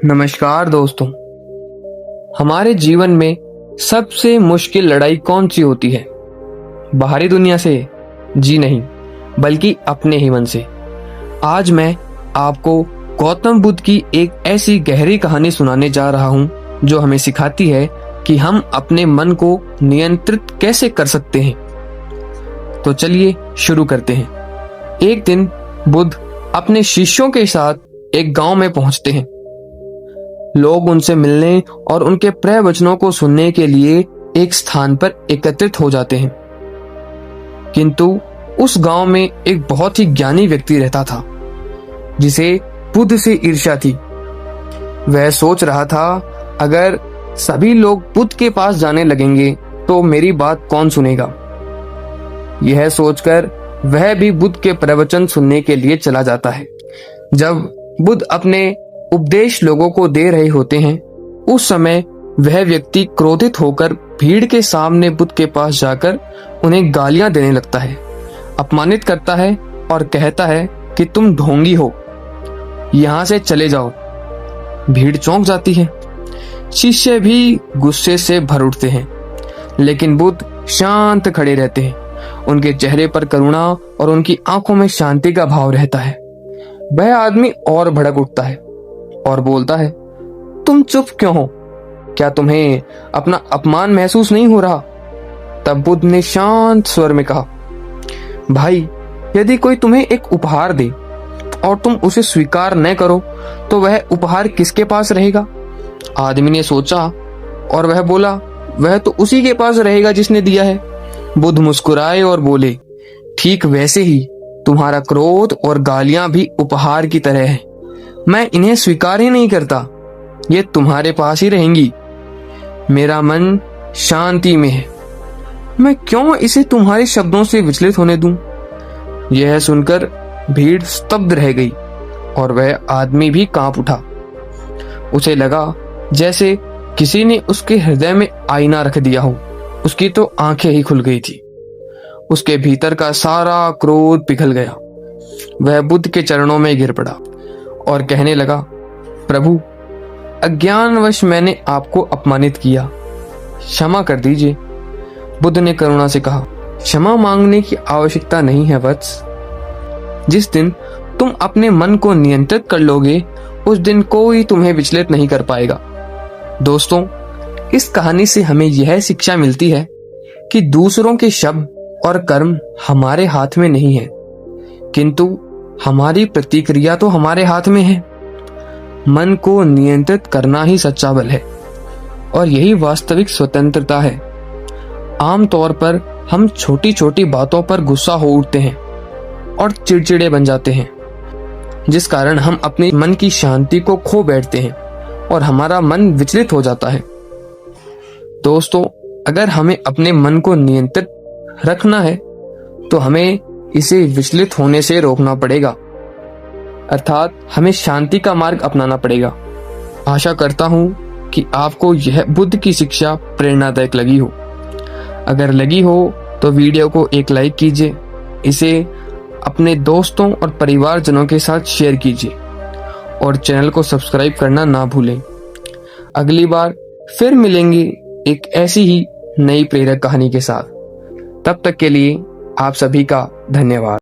नमस्कार दोस्तों। हमारे जीवन में सबसे मुश्किल लड़ाई कौन सी होती है? बाहरी दुनिया से? जी नहीं, बल्कि अपने ही मन से। आज मैं आपको गौतम बुद्ध की एक ऐसी गहरी कहानी सुनाने जा रहा हूं जो हमें सिखाती है कि हम अपने मन को नियंत्रित कैसे कर सकते हैं। तो चलिए शुरू करते हैं। एक दिन बुद्ध अपने शिष्यों के साथ एक गांव में पहुंचते हैं। लोग उनसे मिलने और उनके प्रवचनों को सुनने के लिए एक स्थान पर एकत्रित हो जाते हैं। किंतु उस गांव में एक बहुत ही ज्ञानी व्यक्ति रहता था जिसे बुद्ध से ईर्ष्या थी। वह सोच रहा था, अगर सभी लोग बुद्ध के पास जाने लगेंगे तो मेरी बात कौन सुनेगा। यह सोचकर वह भी बुद्ध के प्रवचन सुनने के लिए चला जाता है। जब बुद्ध अपने उपदेश लोगों को दे रहे होते हैं, उस समय वह व्यक्ति क्रोधित होकर भीड़ के सामने बुद्ध के पास जाकर उन्हें गालियां देने लगता है, अपमानित करता है और कहता है कि तुम ढोंगी हो, यहां से चले जाओ। भीड़ चौंक जाती है। शिष्य भी गुस्से से भर उठते हैं, लेकिन बुद्ध शांत खड़े रहते हैं। उनके चेहरे पर करुणा और उनकी आंखों में शांति का भाव रहता है। वह आदमी और भड़क उठता है और बोलता है, तुम चुप क्यों हो? क्या तुम्हें अपना अपमान महसूस नहीं हो रहा? तब बुद्ध ने शांत स्वर में कहा, भाई, यदि कोई तुम्हें एक उपहार दे और तुम उसे स्वीकार न करो तो वह उपहार किसके पास रहेगा? आदमी ने सोचा और वह बोला, वह तो उसी के पास रहेगा जिसने दिया है। बुद्ध मुस्कुराए और बोले, ठीक वैसे ही तुम्हारा क्रोध और गालियां भी उपहार की तरह है। मैं इन्हें स्वीकार ही नहीं करता, ये तुम्हारे पास ही रहेंगी। मेरा मन शांति में है, मैं क्यों इसे तुम्हारे शब्दों से विचलित होने दूं? यह सुनकर भीड़ स्तब्ध रह गई और वह आदमी भी कांप उठा। उसे लगा जैसे किसी ने उसके हृदय में आईना रख दिया हो। उसकी तो आंखें ही खुल गई थी। उसके भीतर का सारा क्रोध पिघल गया। वह बुद्ध के चरणों में गिर पड़ा और कहने लगा, प्रभु, अज्ञानवश मैंने आपको अपमानित किया, क्षमा कर दीजिए। बुद्ध ने करुणा से कहा, क्षमा मांगने की आवश्यकता नहीं है वत्स। जिस दिन तुम अपने मन को नियंत्रित कर लोगे, उस दिन कोई तुम्हें विचलित नहीं कर पाएगा। दोस्तों, इस कहानी से हमें यह शिक्षा मिलती है कि दूसरों के शब्द और कर्म हमारे हाथ में नहीं है, किंतु हमारी प्रतिक्रिया तो हमारे हाथ में है। मन को नियंत्रित करना ही सच्चा बल है और यही वास्तविक स्वतंत्रता है। आमतौर पर हम छोटी छोटी बातों पर गुस्सा हो उठते हैं और चिड़चिड़े बन जाते हैं, जिस कारण हम अपने मन की शांति को खो बैठते हैं और हमारा मन विचलित हो जाता है। दोस्तों, अगर हमें अपने मन को नियंत्रित रखना है तो हमें इसे विचलित होने से रोकना पड़ेगा, अर्थात हमें शांति का मार्ग अपनाना पड़ेगा। आशा करता हूं कि आपको यह बुद्ध की शिक्षा प्रेरणादायक लगी हो। अगर लगी हो तो वीडियो को एक लाइक कीजिए, इसे अपने दोस्तों और परिवारजनों के साथ शेयर कीजिए और चैनल को सब्सक्राइब करना ना भूलें। अगली बार फिर मिलेंगे एक ऐसी ही नई प्रेरक कहानी के साथ। तब तक के लिए आप सभी का धन्यवाद।